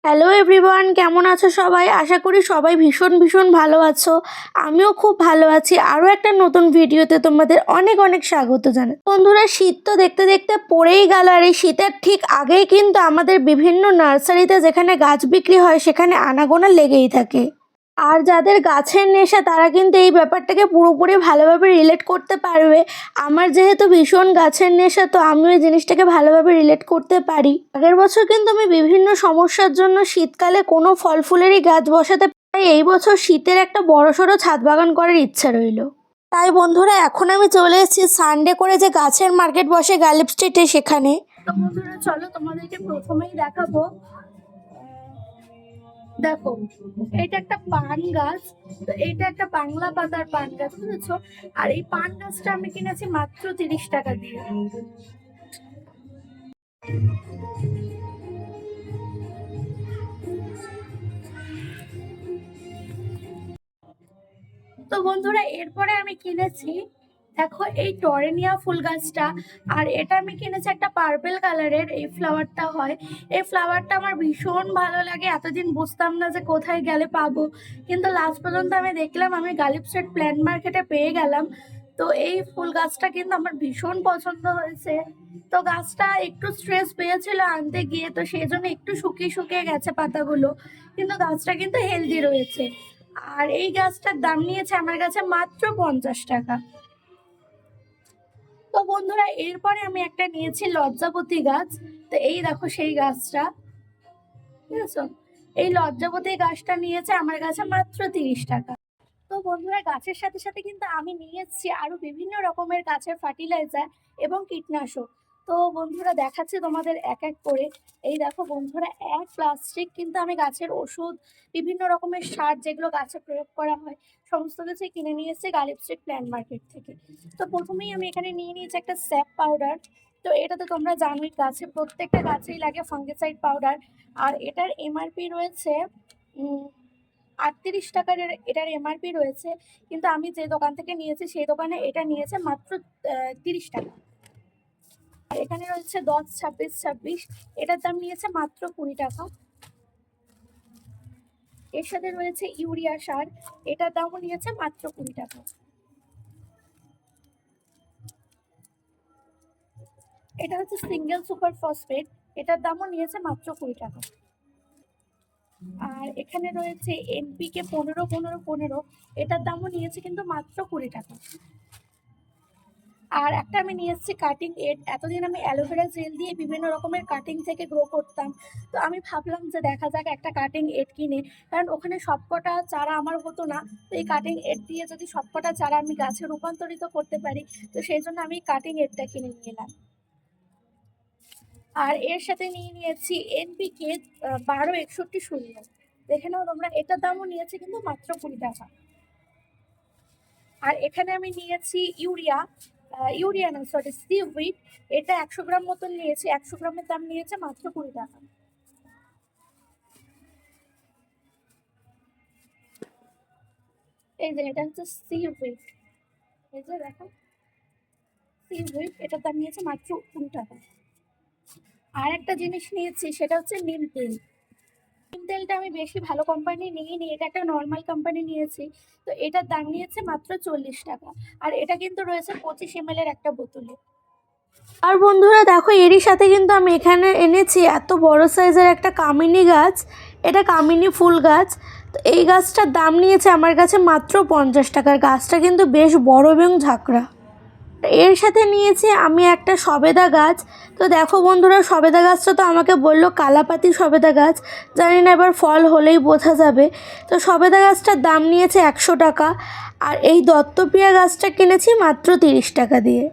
Hello everyone, কেমন আছো সবাই? আশা করি সবাই ভীষণ ভালো আছো। আমিও খুব ভালো আছি। আরও একটা নতুন ভিডিওতে তোমাদের অনেক অনেক স্বাগত জানাই। বন্ধুরা, শীত তো দেখতে দেখতে পড়েই গেল, আর এই শীতের ঠিক আগেই কিন্তু আমাদের বিভিন্ন নার্সারিতে যেখানে গাছ বিক্রি হয় সেখানে আনাগোনা লেগেই থাকে। আর যাদের গাছের নেশা তারা কিন্তু এই ব্যাপারটাকে পুরোপুরি ভালোভাবে রিলেট করতে পারবে। আমার যেহেতু ভীষণ গাছের নেশা, তো আমি ওই জিনিসটাকে ভালোভাবে রিলেট করতে পারি। আগের বছর কিন্তু আমি বিভিন্ন সমস্যার জন্য শীতকালে কোনো ফল ফুলেরই গাছ বসাতে পারি। এই বছর শীতের একটা বড়সড় ছাদ বাগান করার ইচ্ছা রইল। তাই বন্ধুরা, এখন আমি চলে এসেছি সানডে করে যে গাছের মার্কেট বসে গালিব স্ট্রিটে, সেখানে। তো বন্ধুরা, চলো তোমাদেরকে প্রথমেই দেখাবো। দেখো, এটা একটা পান গাছ। তো এটা একটা বাংলা পাতার পান গাছ, বুঝেছো? আর এই পান গাছটা আমি কিনেছি মাত্র 30 টাকা দিয়ে। তো বন্ধুরা, এরপরে আমি কিনেছি, দেখো, এই টরেনিয়া ফুল গাছটা। আর এটা আমি কিনেছি একটা পার্পেল কালারের। এই ফ্লাওয়ারটা হয়, এই ফ্লাওয়ারটা আমার ভীষণ ভালো লাগে। এতদিন বুঝতাম না যে কোথায় গেলে পাবো, কিন্তু লাস্ট পর্যন্ত আমি দেখলাম, আমি গালিব স্ট্রিট প্ল্যান্ট মার্কেটে পেয়ে গেলাম। তো এই ফুল গাছটা কিন্তু আমার ভীষণ পছন্দ হয়েছে। তো গাছটা একটু স্ট্রেস পেয়েছিল আনতে গিয়ে, তো সেই জন্য একটু শুকিয়ে শুকিয়ে গেছে পাতাগুলো, কিন্তু গাছটা কিন্তু হেলদি রয়েছে। আর এই গাছটার দাম নিয়েছে আমার কাছে মাত্র 50 টাকা। তো বন্ধুরা, এরপরে আমি একটা নিয়েছি লজ্জাপতি গাছ। তো এই দেখো সেই গাছটা, ঠিক আছে? এই লজ্জাপতি গাছটা নিয়েছে আমার কাছে মাত্র 30 টাকা। তো বন্ধুরা, গাছের সাথে সাথে কিন্তু আমি নিয়ে এসেছি আরো বিভিন্ন রকমের গাছের ফার্টিলাইজার এবং কীটনাশক। তো বন্ধুরা, দেখাচ্ছি তোমাদের এক এক করে। এই দেখো বন্ধুরা, এক প্লাস্টিক কিন্তু আমি গাছের ওষুধ, বিভিন্ন রকমের সার যেগুলো গাছে প্রয়োগ করা হয়, সমস্ত কিছু কিনে নিয়ে এসেছি গালিব স্ট্রিট প্ল্যান্ট মার্কেট থেকে। তো প্রথমেই আমি এখানে নিয়ে নিয়েছি একটা স্যাপ পাউডার। তো এটা তো তোমরা জানোই, গাছে প্রত্যেকটা গাছেই লাগে ফাঙ্গিসাইড পাউডার। আর এটার এমআরপি রয়েছে 38 টাকার এটার এমআরপি রয়েছে, কিন্তু আমি যে দোকান থেকে নিয়েছি সেই দোকানে এটা নিয়েছে মাত্র 30 টাকা। আর এখানে রয়েছে 10, 26, 26, এটার দাম নিয়েছে মাত্র 20 টাকা। এর সাথে রয়েছে ইউরিয়া সার, এটার দামও নিয়েছে মাত্র 20 টাকা। এটা হচ্ছে সিঙ্গেল সুপার ফসফেট, এটার দামও নিয়েছে মাত্র 20 টাকা। আর এখানে রয়েছে এনপিকে 15-15-15, এটার দামও নিয়েছে কিন্তু মাত্র 20 টাকা। আর একটা আমি নিয়ে এসেছি কাটিং এড। এতদিন আমি অ্যালোভেরা জেল দিয়ে বিভিন্ন রকমের কাটিং থেকে গ্রো করতাম। তো আমি ভাবলাম যে দেখা যাক একটা কাটিং এড কিনে, কারণ ওখানে সবকটা চারা আমার হতো না। তো এই কাটিং এড দিয়ে যদি সবকটা চারা আমি গাছে রূপান্তরিত করতে পারি, তো সেই জন্য আমি কাটিং এডটা কিনে নিয়ে এলাম। আর এর সাথে নিয়ে নিয়েছি এনপিকে 12-61-0, দেখে নাও তোমরা, এটার দামও নিয়েছে কিন্তু মাত্র 20 টাকা। আর এখানে আমি নিয়েছি ইউরিয়া না, সরি, সিউইড। এটা 100 গ্রাম মতন নিয়েছি, 100 গ্রামের দাম নিয়েছে মাত্র 20 টাকা। এই যে এটা হচ্ছে সিউইড, এই যে দেখো সিউইড, এটার দাম নিয়েছে মাত্র 20 টাকা। আর একটা জিনিস নিয়েছি, সেটা হচ্ছে নিম তেল। নিম তেলটা আমি বেশি ভালো কোম্পানি নিইনি, এটা একটা নর্মাল কোম্পানি নিয়েছি। তো এটার দাম নিয়েছে মাত্র 40 টাকা। আর এটা কিন্তু রয়েছে 25 ml এর একটা বোতলে। আর বন্ধুরা দেখো, এরই সাথে কিন্তু আমি এখানে এনেছি এত বড় সাইজের একটা কামিনী গাছ। এটা কামিনী ফুল গাছ। তো এই গাছটার দাম নিয়েছে আমার কাছে মাত্র 50 টাকার। গাছটা কিন্তু বেশ বড় এবং ঝাঁকড়া। এর সাথে নিয়েছি আমি একটা সবেদা গাছ। তো দেখো বন্ধুরা, সবেদা গাছটা তো আমাকে বললো কালাপাতি সবেদা গাছ, জানি না এবার ফল হলেই বোঝা যাবে। তো সবেদা গাছটার দাম নিয়েছে 100 টাকা। আর এই দত্তপ্রিয়া গাছটা কিনেছি মাত্র 30 টাকা দিয়ে।